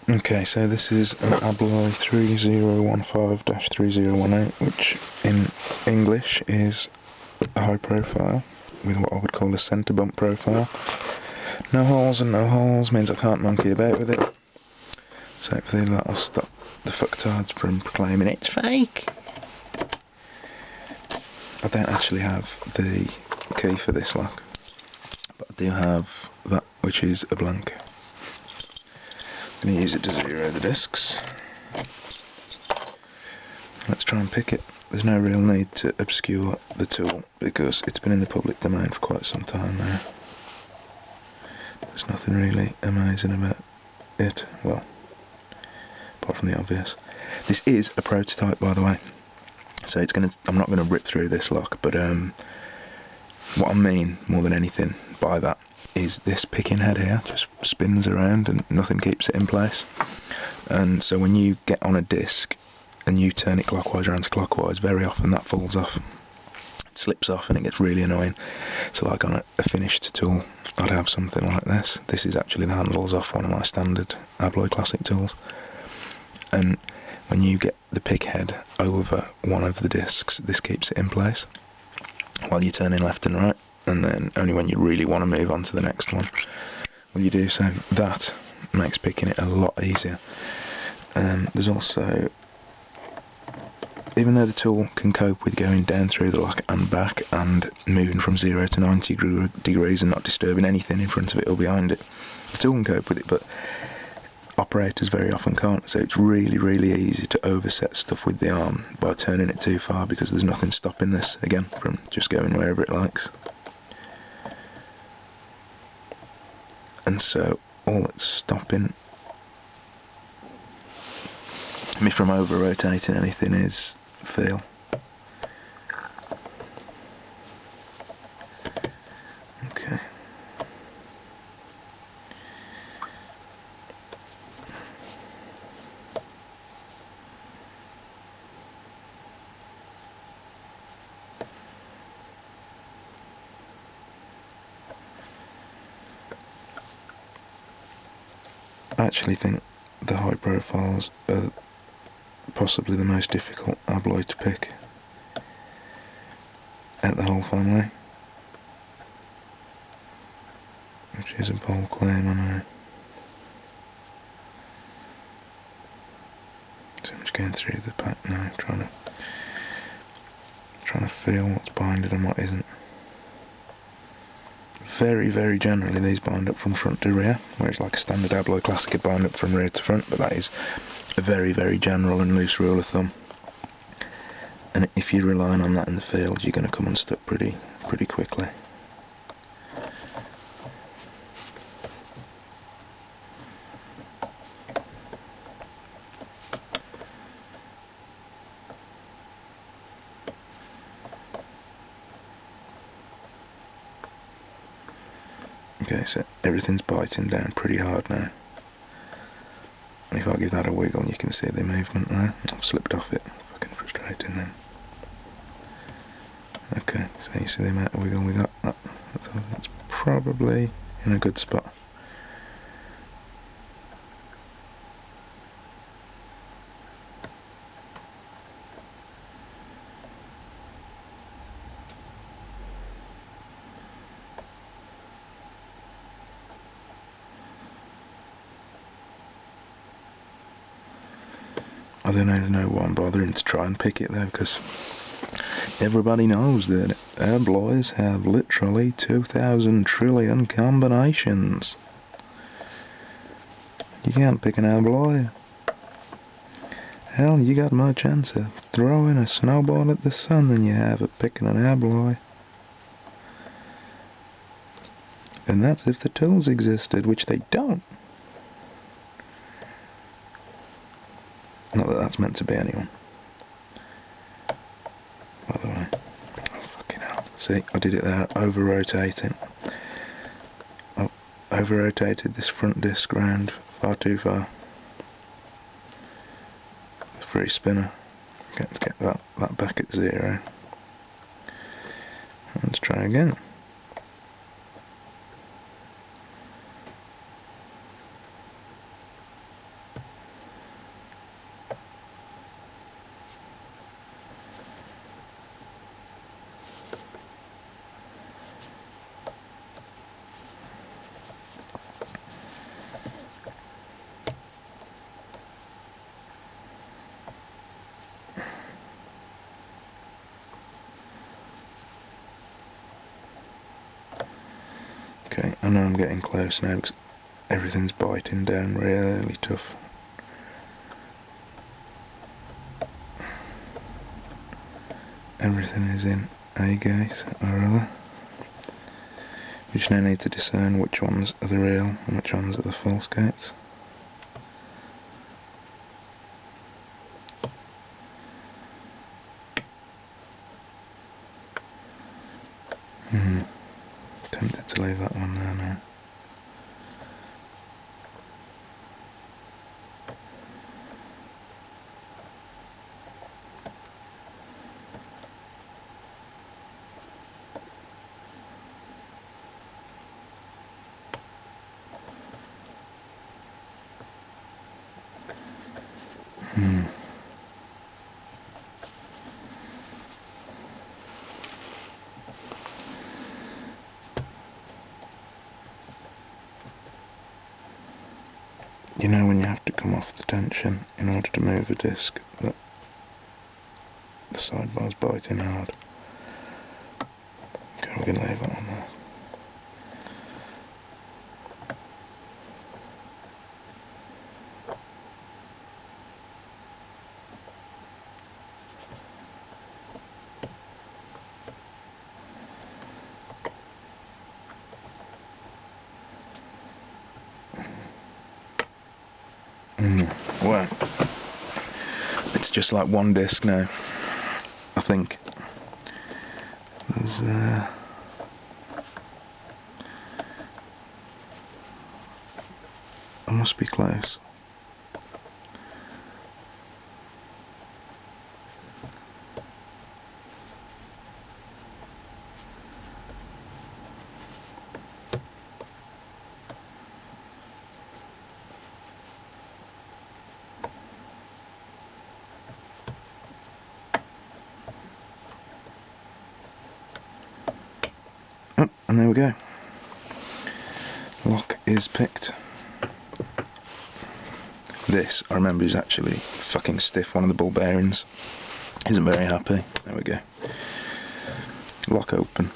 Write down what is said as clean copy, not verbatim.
Okay, so this is an Abloy 3015-3018, which in English is a high profile with what I would call a centre bump profile. No holes, and no holes means I can't monkey about with it. So hopefully that'll stop the fucktards from proclaiming it's fake. I don't actually have the key for this lock, but I do have that, which is a blank. I'm going to use it to zero the discs. Let's try and pick it. There's no real need to obscure the tool because it's been in the public domain for quite some time now. There's nothing really amazing about it, well, apart from the obvious. This is a prototype, by the way, so I'm not going to rip through this lock, but what I mean more than anything by that is this picking head here just spins around and nothing keeps it in place. And so when you get on a disc and you turn it clockwise or anti-clockwise, very often that falls off. It slips off and it gets really annoying. So like on a finished tool, I'd have something like this. This is actually the handles off one of my standard Abloy classic tools. And when you get the pick head over one of the discs, this keeps it in place while you're turning left and right. And then only when you really want to move on to the next one will you do so. That makes picking it a lot easier. There's also, even though the tool can cope with going down through the lock and back and moving from 0 to 90 degrees and not disturbing anything in front of it or behind it, the tool can cope with it, but operators very often can't. So it's really, really easy to overset stuff with the arm by turning it too far, because there's nothing stopping this, again, from just going wherever it likes. And so all that's stopping me from over-rotating anything is feel. Okay. I actually think the high profiles are possibly the most difficult Abloy to pick out the whole family, which is a bold claim, I know. So I'm just going through the pack now, trying to feel what's binded and what isn't. Very, very generally these bind up from front to rear, whereas like a standard Abloy classic would bind up from rear to front, but that is a very, very general and loose rule of thumb. And if you're relying on that in the field, you're going to come unstuck pretty quickly. Okay, so everything's biting down pretty hard now. And if I give that a wiggle, you can see the movement there. I've slipped off it. Fucking frustrating then. Okay, so you see the amount of wiggle we got. That's probably in a good spot. I don't even know why I'm bothering to try and pick it though, because everybody knows that Abloys have literally 2,000 trillion combinations. You can't pick an Abloy. Hell, you got more chance of throwing a snowball at the sun than you have of picking an Abloy. And that's if the tools existed, which they don't. Not that that's meant to be anyone. By the way. Oh, fucking hell. See, I did it there, over-rotating. I over-rotated this front disc round far too far. The free spinner. Let's get that back at 0. Let's try again. know I'm getting close now because everything's biting down really tough. Everything is in a gate or other. We just now need to discern which ones are the real and which ones are the false gates. Tempted to leave that one there now. You know when you have to come off the tension in order to move a disc, that the sidebar's biting hard. Okay, we're going to leave that one there. Well, it's just like one disc now, I think. There's I must be close. Oh, and there we go. Lock is picked. This, I remember, is actually fucking stiff. One of the ball bearings isn't very happy. There we go. Lock open.